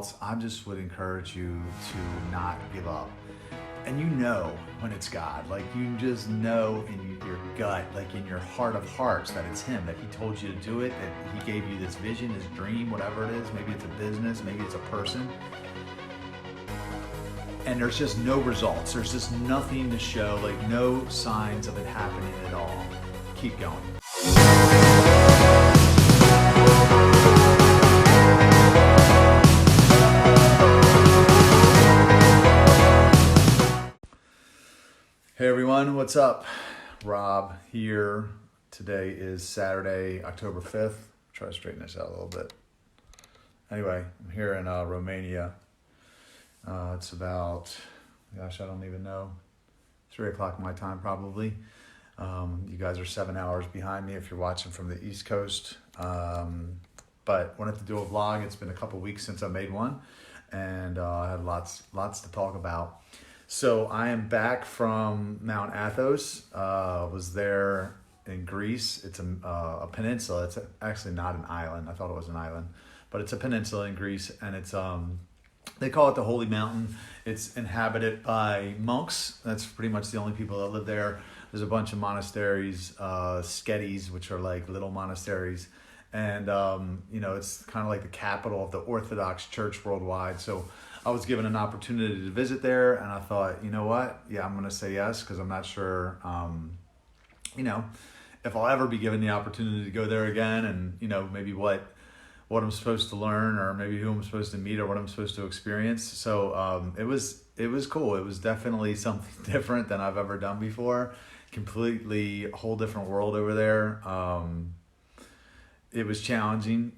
results, I just would encourage you to not give up. And you know when it's God, like you just know in your gut, like in your heart of hearts, that it's Him, that He told you to do it, that He gave you this vision, this dream, whatever it is. Maybe it's a business, maybe it's a person. And there's just no results. There's just nothing to show, like no signs of it happening at all. Keep going. Hey everyone, what's up? Rob here. Today is Saturday, October 5th. Try to straighten this out a little bit. Anyway, I'm here in Romania. It's about, gosh, I don't even know, 3 o'clock my time probably. You guys are 7 hours behind me if you're watching from the East Coast. But wanted to do a vlog. It's been a couple weeks since I made one, and I had lots to talk about. So I am back from Mount Athos. Was there in Greece. It's a peninsula. It's actually not an island. I thought it was an island, but it's a peninsula in Greece, and it's they call it the Holy Mountain. It's inhabited by monks. That's pretty much the only people that live there. There's a bunch of monasteries, sketis, which are like little monasteries. And, it's kind of like the capital of the Orthodox Church worldwide. So I was given an opportunity to visit there, and I thought, you know what? Yeah, I'm going to say yes, because I'm not sure, if I'll ever be given the opportunity to go there again, and, maybe what I'm supposed to learn, or maybe who I'm supposed to meet, or what I'm supposed to experience. So it was cool. It was definitely something different than I've ever done before. Completely a whole different world over there. It was challenging,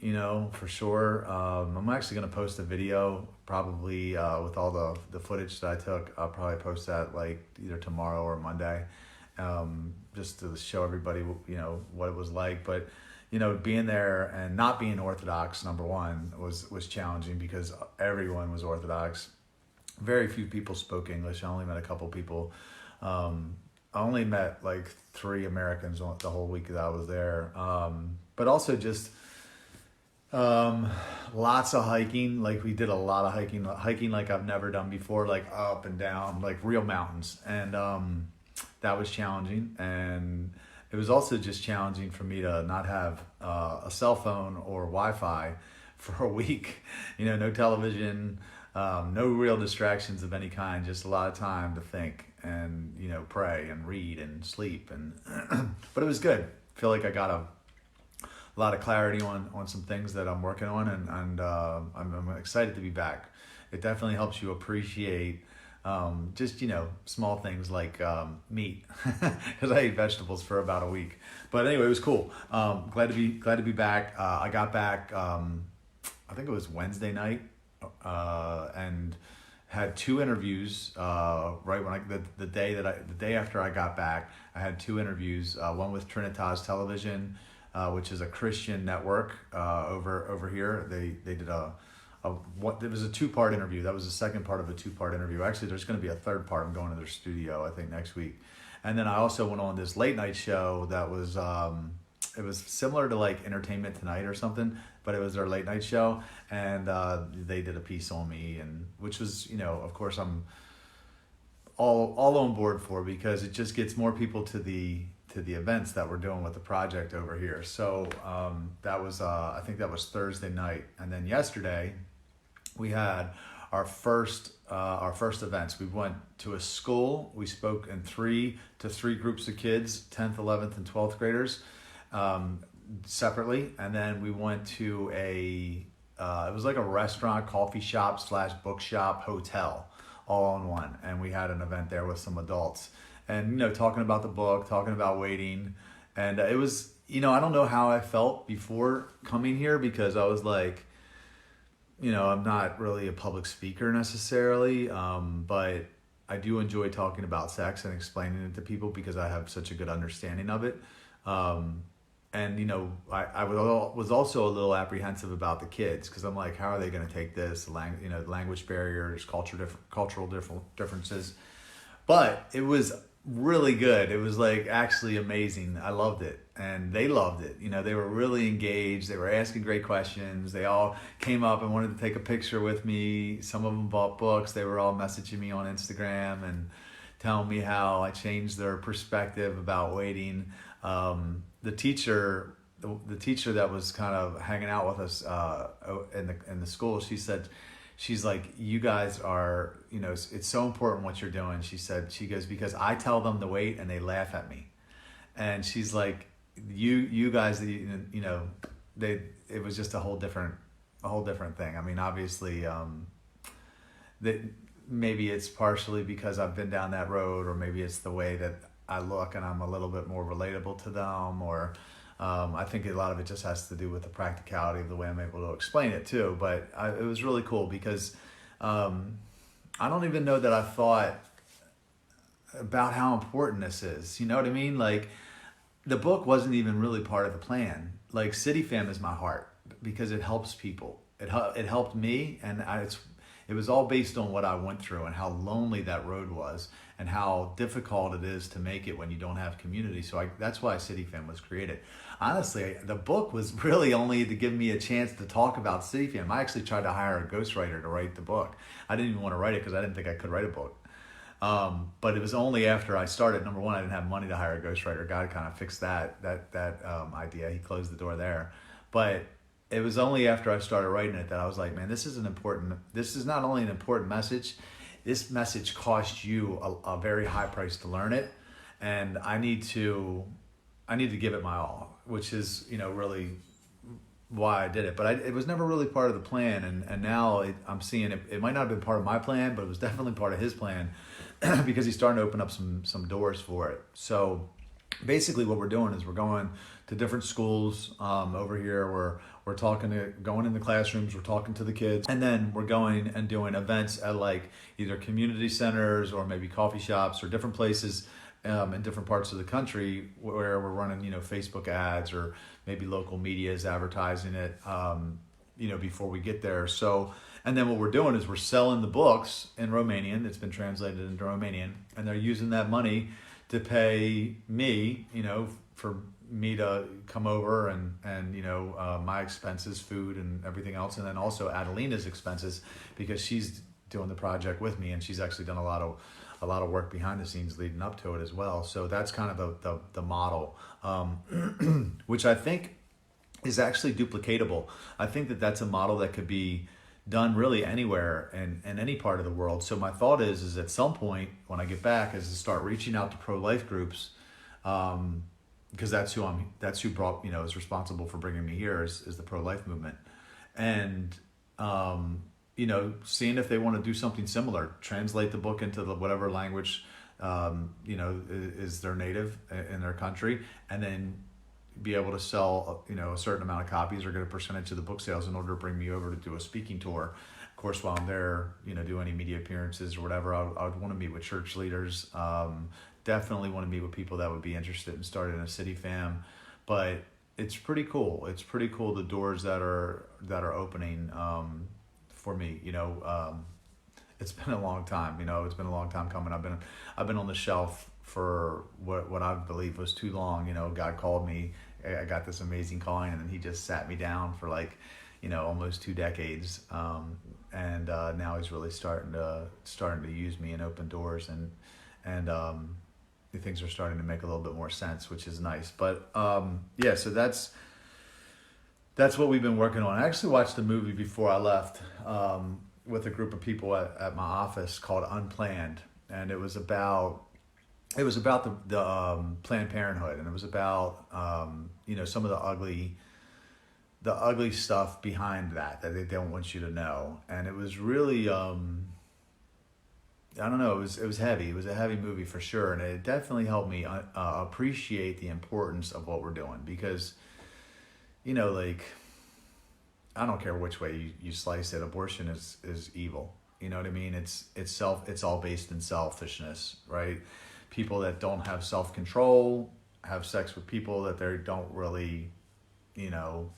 for sure. I'm actually going to post a video probably with all the footage that I took. I'll probably post that like either tomorrow or Monday, just to show everybody, what it was like. But, being there and not being Orthodox, number one, was challenging because everyone was Orthodox. Very few people spoke English. I only met a couple people. I only met like 3 Americans the whole week that I was there. But also just lots of hiking. Like we did a lot of hiking like I've never done before, like up and down, like real mountains. And that was challenging. And it was also just challenging for me to not have a cell phone or Wi-Fi for a week. No television, no real distractions of any kind, just a lot of time to think and, pray and read and sleep. And but it was good. I feel like I got a lot of clarity on some things that I'm working on, and I'm excited to be back. It definitely helps you appreciate just small things like meat, because I ate vegetables for about a week. But anyway, it was cool. Glad to be back. I got back I think it was Wednesday night, and had 2 interviews right when the day after I got back. I had 2 interviews. One with Trinitas Television, which is a Christian network over here. They did it was a 2-part interview. That was the second part of a 2-part interview. Actually, there's going to be a 3rd part. I'm going to their studio, I think, next week. And then I also went on this late night show that was it was similar to like Entertainment Tonight or something, but it was their late night show, and they did a piece on me, and which was, of course, I'm all on board for, because it just gets more people to the events that we're doing with the project over here. So that was I think that was Thursday night, and then yesterday we had our first events. We went to a school. We spoke in 3 groups of kids, 10th, 11th, and 12th graders, separately, and then we went to it was like a restaurant, coffee shop / bookshop, hotel, all in one, and we had an event there with some adults, and talking about the book, talking about waiting, and it was, I don't know how I felt before coming here, because I was like, I'm not really a public speaker necessarily, but I do enjoy talking about sex and explaining it to people because I have such a good understanding of it. And, I was also a little apprehensive about the kids, because I'm like, how are they going to take this? Language barriers, cultural differences. But it was really good. It was like actually amazing. I loved it, and they loved it. You know, they were really engaged. They were asking great questions. They all came up and wanted to take a picture with me. Some of them bought books. They were all messaging me on Instagram and telling me how I changed their perspective about waiting. The teacher, the teacher that was kind of hanging out with us in the school, she said, she's like, you guys are, you know, it's so important what you're doing. She goes, because I tell them to wait and they laugh at me. And she's like, you guys, you know, it was just a whole different thing. I mean, obviously, that maybe it's partially because I've been down that road, or maybe it's the way that I look and I'm a little bit more relatable to them, or I think a lot of it just has to do with the practicality of the way I'm able to explain it too. But it was really cool because I don't even know that I thought about how important this is. You know what I mean? Like, the book wasn't even really part of the plan. Like, City Fam is my heart because it helps people. It helped me, and it was all based on what I went through and how lonely that road was and how difficult it is to make it when you don't have community. So that's why City Fam was created. Honestly, the book was really only to give me a chance to talk about City Fam. I actually tried to hire a ghostwriter to write the book. I didn't even want to write it because I didn't think I could write a book. But it was only after I started. Number one, I didn't have money to hire a ghostwriter. God kind of fixed that idea. He closed the door there. But it was only after I started writing it that I was like, man, this is not only an important message, this message cost you a very high price to learn it. And I need to give it my all, which is, you know, really why I did it. But it was never really part of the plan. And now I'm seeing it might not have been part of my plan, but it was definitely part of his plan because he's starting to open up some doors for it. So basically what we're doing is we're going to different schools over here. We're going in the classrooms, we're talking to the kids, and then we're going and doing events at like either community centers or maybe coffee shops or different places in different parts of the country where we're running, you know, Facebook ads, or maybe local media is advertising it, you know, before we get there. So, and then what we're doing is we're selling the books in Romanian. It's been translated into Romanian, and they're using that money to pay me, you know, for me to come over and you know, my expenses, food and everything else, and then also Adelina's expenses because she's doing the project with me, and she's actually done a lot of work behind the scenes leading up to it as well. So that's kind of the model, which I think is actually duplicatable. I think that's a model that could be done really anywhere in any part of the world. So my thought is at some point when I get back is to start reaching out to pro-life groups, because that's who brought, you know, is responsible for bringing me here is the pro-life movement, and you know, seeing if they want to do something similar, translate the book into whatever language you know, is their native in their country, and then be able to sell, you know, a certain amount of copies or get a percentage of the book sales in order to bring me over to do a speaking tour. Of course, while I'm there, you know, do any media appearances or whatever, I would want to meet with church leaders. Definitely want to meet with people that would be interested in starting a City Fam. But it's pretty cool. It's pretty cool, the doors that are opening for me. You know, it's been a long time. You know, it's been a long time coming. I've been on the shelf for what I believe was too long. You know, God called me. I got this amazing calling, and then he just sat me down for like, you know, almost 2 decades. And now he's really starting to use me and open doors, and things are starting to make a little bit more sense, which is nice. But yeah, so that's what we've been working on. I actually watched a movie before I left with a group of people at my office called Unplanned, and it was about the Planned Parenthood, and it was about you know, some of the ugly stuff behind that they don't want you to know. And it was really I don't know, it was heavy. It was a heavy movie for sure, and it definitely helped me appreciate the importance of what we're doing, because, you know, like, I don't care which way you slice it, abortion is evil. You know what I mean? It's all based in selfishness, right? People that don't have self-control have sex with people that they don't really, you know,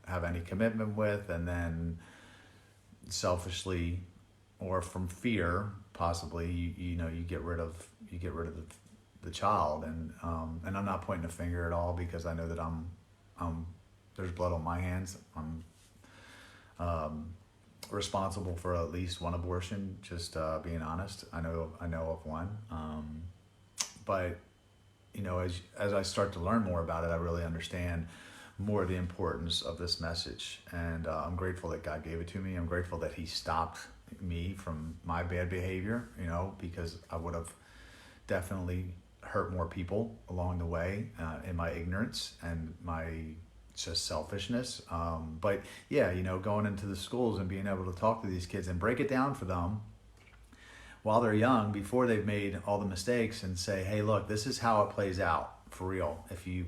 have any commitment with, and then selfishly or from fear, possibly, you know, you get rid of the child. And I'm not pointing a finger at all, because I know that there's blood on my hands. I'm responsible for at least one abortion, just being honest. I know of one. But as I start to learn more about it, I really understand more the importance of this message. And I'm grateful that God gave it to me. I'm grateful that he stopped me from my bad behavior, because I would have definitely hurt more people along the way in my ignorance and my just selfishness. But yeah, going into the schools and being able to talk to these kids and break it down for them while they're young, before they've made all the mistakes, and say, hey, look, this is how it plays out for real. If you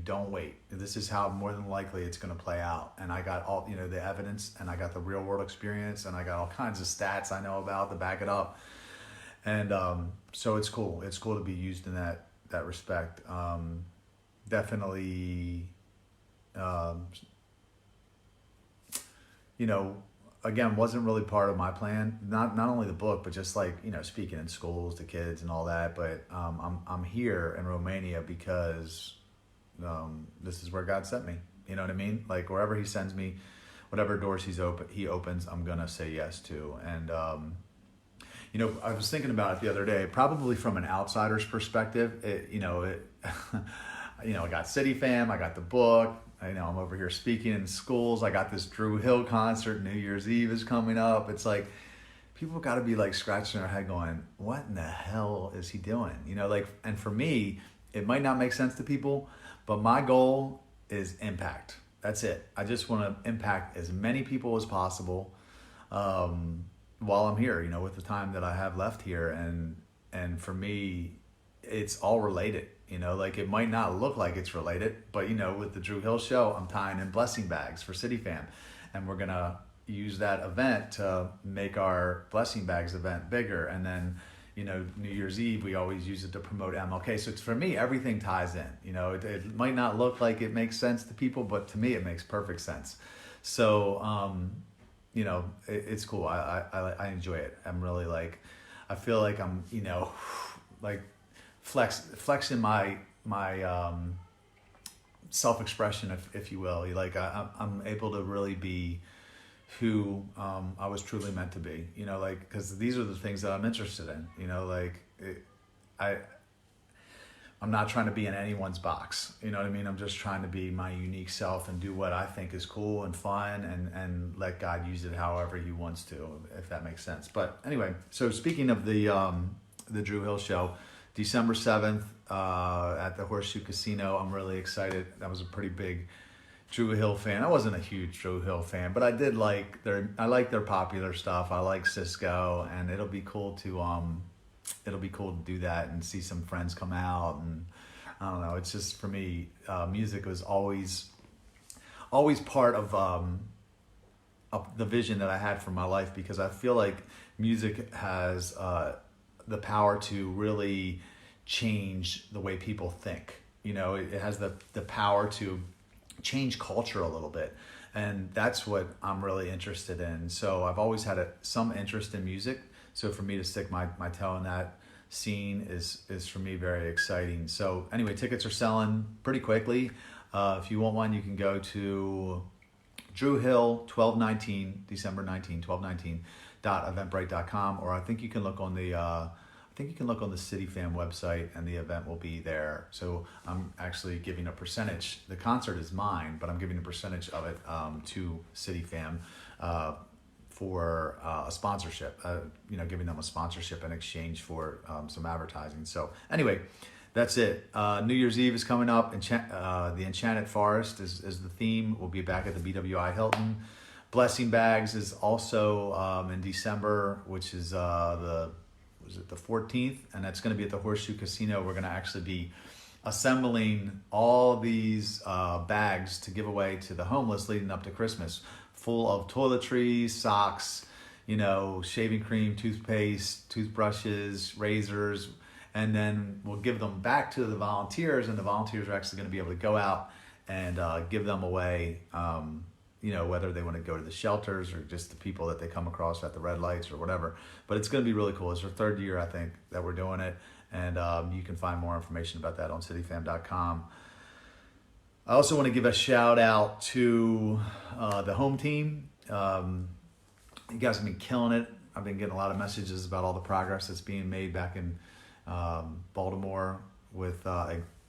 don't wait, this is how more than likely it's going to play out. And I got all, the evidence, and I got the real world experience, and I got all kinds of stats I know about to back it up. And so it's cool. It's cool to be used in that respect. Definitely, again, wasn't really part of my plan. Not only the book, but just like, speaking in schools to kids and all that. But I'm here in Romania because this is where God sent me. You know what I mean? Like, wherever he sends me, whatever doors he opens, I'm gonna say yes to. And I was thinking about it the other day, probably from an outsider's perspective. I got City Fam, I got the book. I'm over here speaking in schools. I got this Drew Hill concert. New Year's Eve is coming up. It's like, people got to be like scratching their head going, what in the hell is he doing? And for me, it might not make sense to people, but my goal is impact. That's it. I just want to impact as many people as possible while I'm here, with the time that I have left here. And for me, it's all related. It might not look like it's related, but with the Drew Hill show, I'm tying in blessing bags for City Fam, and we're gonna use that event to make our blessing bags event bigger. And then, New Year's Eve, we always use it to promote MLK. So it's, for me, everything ties in. It might not look like it makes sense to people, but to me, it makes perfect sense. So, it's cool. I enjoy it. I'm really I feel like I'm, flexing my self-expression, if you will. I'm able to really be who I was truly meant to be, because these are the things that I'm interested in, I'm not trying to be in anyone's box, I'm just trying to be my unique self and do what I think is cool and fun, and let God use it however he wants to, if that makes sense. But anyway, so speaking of the Drew Hill show, December 7th at the Horseshoe Casino. I'm really excited. I was a pretty big Drew Hill fan. I wasn't a huge Drew Hill fan, but I did like their popular stuff. I like Cisco, and it'll be cool to do that and see some friends come out. And I don't know, it's just, for me, music was always part of the vision that I had for my life, because I feel like music has the power to really change the way people think. It has the power to change culture a little bit. And that's what I'm really interested in. So I've always had some interest in music. So for me to stick my toe in that scene is for me very exciting. So anyway, tickets are selling pretty quickly. If you want one, you can go to Drew Hill, December 19, 12/19, .eventbrite.com, or I think you can look on the City Fam website, and the event will be there. So I'm actually giving a percentage. The concert is mine, but I'm giving a percentage of it to City Fam for a sponsorship. Giving them a sponsorship in exchange for some advertising. So anyway, that's it. New Year's Eve is coming up. The Enchanted Forest is the theme. We'll be back at the BWI Hilton. Blessing Bags is also in December, which is the 14th, and that's going to be at the Horseshoe Casino. We're going to actually be assembling all these bags to give away to the homeless leading up to Christmas, full of toiletries, socks, shaving cream, toothpaste, toothbrushes, razors, and then we'll give them back to the volunteers, and the volunteers are actually going to be able to go out and give them away, whether they want to go to the shelters or just the people that they come across at the red lights or whatever. But it's going to be really cool. It's our third year, I think, that we're doing it. And you can find more information about that on cityfam.com. I also want to give a shout out to the home team. You guys have been killing it. I've been getting a lot of messages about all the progress that's being made back in Baltimore with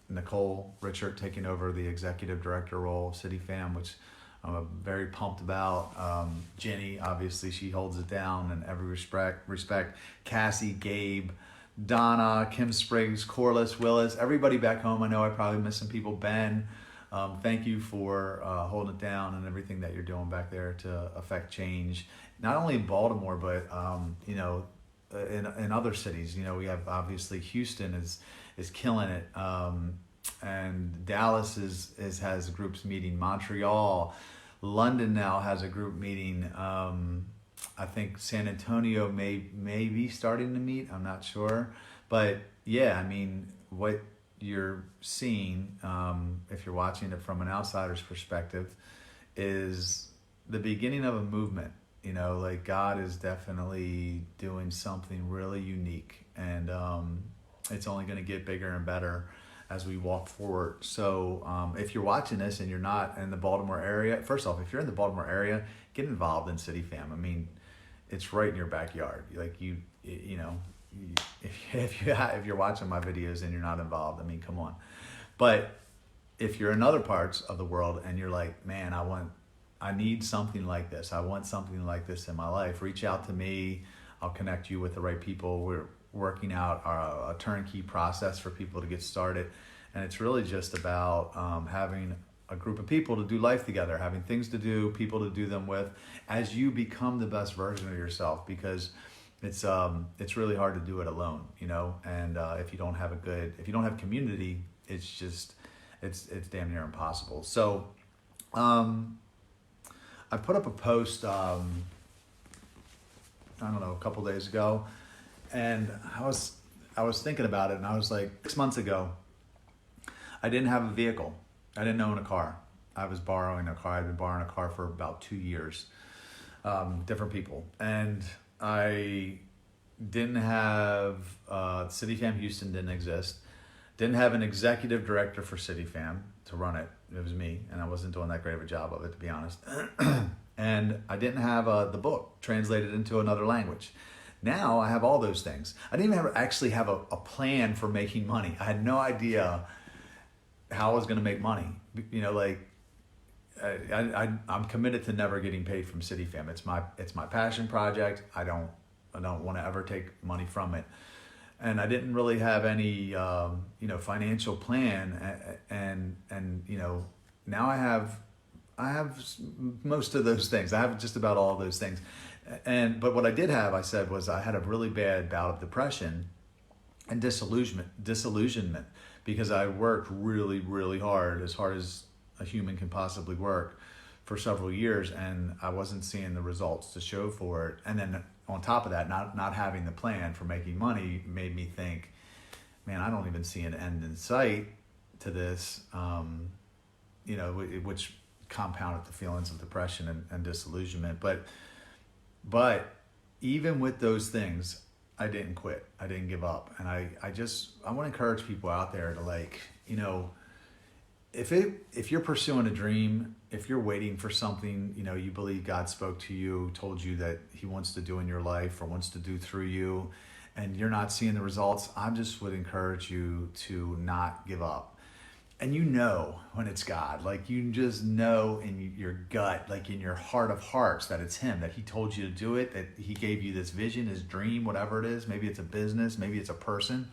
Nicole Richard taking over the executive director role of CityFam, which I'm very pumped about. Jenny, obviously, she holds it down in every respect. Cassie, Gabe, Donna, Kim Spriggs, Corliss, Willis, everybody back home. I know I probably missed some people. Ben, thank you for holding it down and everything that you're doing back there to affect change, not only in Baltimore, but in other cities. We have obviously Houston is killing it, and Dallas has groups meeting. Montreal, London now has a group meeting. I think San Antonio may be starting to meet. I'm not sure, but yeah, I mean, what you're seeing, if you're watching it from an outsider's perspective, is the beginning of a movement. Like God is definitely doing something really unique, and it's only going to get bigger and better as we walk forward. So if you're watching this and you're not in the Baltimore area, first off, if you're in the Baltimore area, get involved in CityFam. I mean, it's right in your backyard. Like if you're watching my videos and you're not involved, I mean, come on. But if you're in other parts of the world and you're like, man, I need something like this. I want something like this in my life. Reach out to me. I'll connect you with the right people. We're working out a turnkey process for people to get started. And it's really just about having a group of people to do life together, having things to do, people to do them with, as you become the best version of yourself, because it's really hard to do it alone, and if you don't have community, it's damn near impossible. So I put up a post, I don't know, a couple days ago, and I was thinking about it, and I was like, 6 months ago, I didn't have a vehicle. I didn't own a car. I was borrowing a car. I'd been borrowing a car for about 2 years, different people. And I didn't have, CityFam Houston didn't exist. Didn't have an executive director for CityFam to run it. It was me, and I wasn't doing that great of a job of it, to be honest. And I didn't have the book translated into another language. Now I have all those things. I didn't even actually have a plan for making money. I had no idea how I was going to make money. I'm committed to never getting paid from CityFam. It's my passion project. I don't want to ever take money from it. And I didn't really have any financial plan, and now I have most of those things. I have just about all of those things. But what I did have, I said, was I had a really bad bout of depression and disillusionment, because I worked really, really hard as a human can possibly work, for several years, and I wasn't seeing the results to show for it. And then on top of that, not having the plan for making money made me think, man, I don't even see an end in sight to this, which compounded the feelings of depression and disillusionment. But even with those things, I didn't quit. I didn't give up. And I want to encourage people out there to, if you're pursuing a dream, if you're waiting for something, you believe God spoke to you, told you that he wants to do in your life or wants to do through you, and you're not seeing the results, I just would encourage you to not give up. And when it's God, like you just know in your gut, like in your heart of hearts, that it's him, that he told you to do it, that he gave you this vision, his dream, whatever it is. Maybe it's a business, maybe it's a person.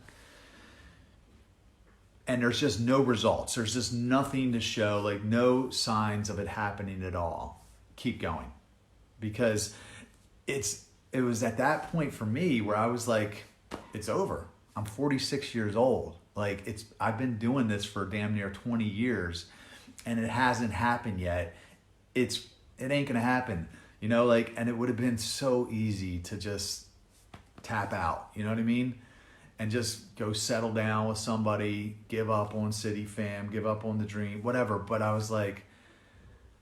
And there's just no results. There's just nothing to show, like no signs of it happening at all. Keep going. Because it was at that point for me where I was like, it's over. I'm 46 years old. Like I've been doing this for damn near 20 years and it hasn't happened yet. It ain't gonna happen, and it would have been so easy to just tap out, you know what I mean? And just go settle down with somebody, give up on CityFam, give up on the dream, whatever. But I was like,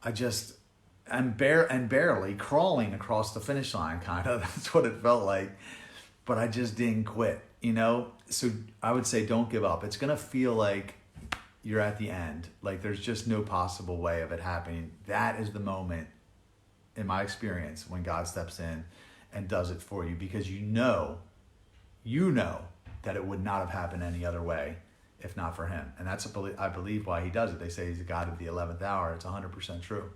I'm barely crawling across the finish line, kind of. That's what it felt like. But I just didn't quit. So I would say don't give up. It's going to feel like you're at the end. Like there's just no possible way of it happening. That is the moment, in my experience, when God steps in and does it for you, because you know that it would not have happened any other way if not for him. And that's, I believe, why he does it. They say he's a God of the 11th hour. It's 100% true.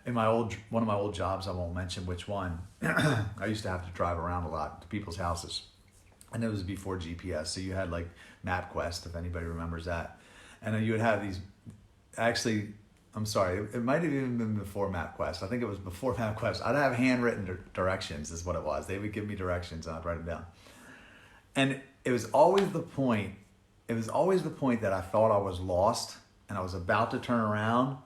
In one of my old jobs, I won't mention which one, I used to have to drive around a lot to people's houses. And it was before GPS. So you had like MapQuest, if anybody remembers that. And then you would have these, actually, I'm sorry, it might have even been before MapQuest. I think it was before MapQuest. I'd have handwritten directions is what it was. They would give me directions and I'd write them down. And it was always the point that I thought I was lost and I was about to turn around,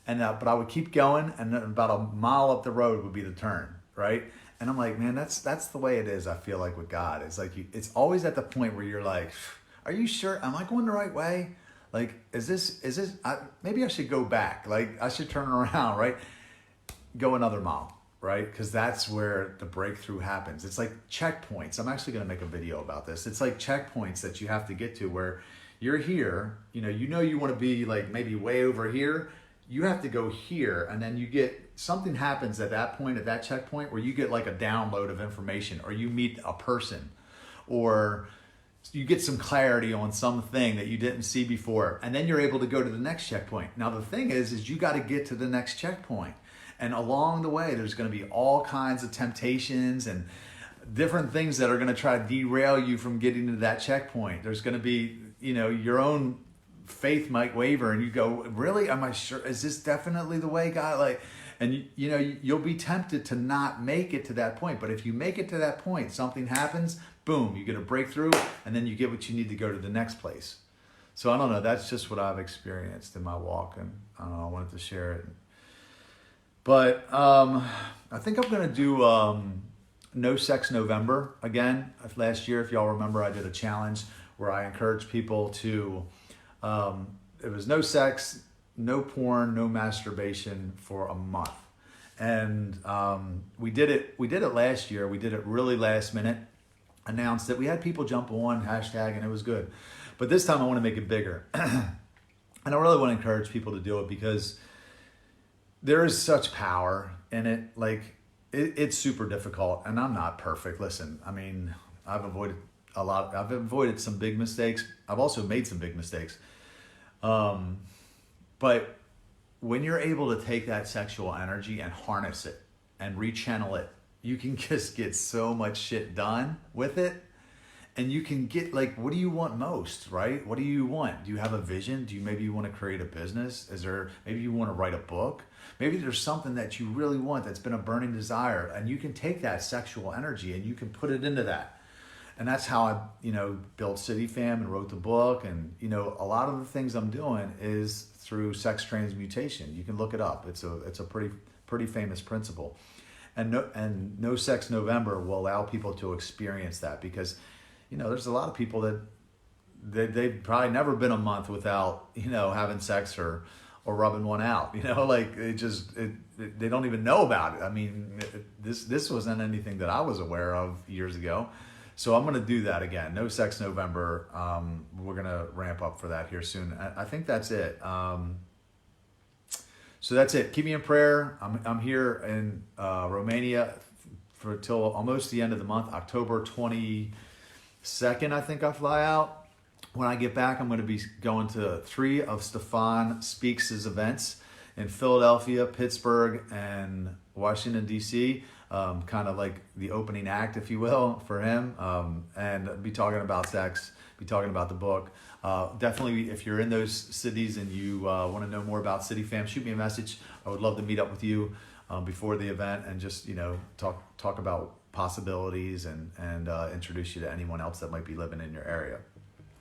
but I would keep going, and then about a mile up the road would be the turn, right? And I'm like, man, that's the way it is. I feel like with God, it's like it's always at the point where you're like, are you sure? Am I going the right way? Like, is this? Maybe I should go back. Like, I should turn around, right? Go another mile, right? Because that's where the breakthrough happens. It's like checkpoints. I'm actually going to make a video about this. It's like checkpoints that you have to get to where you're here. You want to be like maybe way over here. You have to go here, and then something happens at that point, at that checkpoint, where you get like a download of information, or you meet a person, or you get some clarity on something that you didn't see before, and then you're able to go to the next checkpoint. Now the thing is you got to get to the next checkpoint, and along the way there's going to be all kinds of temptations and different things that are going to try to derail you from getting to that checkpoint. There's going to be, your own faith might waver, and you go, really, am I sure? Is this definitely the way, God? And you'll be tempted to not make it to that point. But if you make it to that point, something happens, boom, you get a breakthrough, and then you get what you need to go to the next place. So I don't know, that's just what I've experienced in my walk, and I don't know, I wanted to share it. But I think I'm going to do No Sex November again. Last year, if y'all remember, I did a challenge where I encouraged people to, it was no sex, no porn, no masturbation for a month. And we did it last year. We did it really last minute, announced it. We had people jump on, hashtag, and it was good. But this time I want to make it bigger. And I really want to encourage people to do it because there is such power in it. Like, it's super difficult, and I'm not perfect. Listen, I mean, I've avoided some big mistakes. I've also made some big mistakes. But when you're able to take that sexual energy and harness it and rechannel it, you can just get so much shit done with it. And you can get, like, what do you want most, right? What do you want? Do you have a vision? Maybe you want to create a business? Maybe you want to write a book? Maybe there's something that you really want that's been a burning desire, and you can take that sexual energy and you can put it into that. And that's how I, built City Fam and wrote the book. And, a lot of the things I'm doing is through sex transmutation. You can look it up. It's a pretty famous principle. And No Sex November will allow people to experience that because, there's a lot of people that they've probably never been a month without, having sex or rubbing one out, they don't even know about it. I mean, this wasn't anything that I was aware of years ago. So I'm going to do that again. No Sex November. We're going to ramp up for that here soon. I think that's it. So that's it. Keep me in prayer. I'm here in Romania till almost the end of the month, October 22nd. I think I fly out. When I get back, I'm going to be going to 3 of Stefan Speaks' events in Philadelphia, Pittsburgh, and Washington, D.C., kind of like the opening act, if you will, for him, and be talking about sex, be talking about the book. Definitely, if you're in those cities and you want to know more about City Fam, shoot me a message. I would love to meet up with you before the event and just talk about possibilities and introduce you to anyone else that might be living in your area.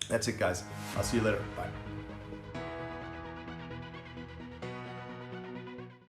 That's it, guys. I'll see you later. Bye.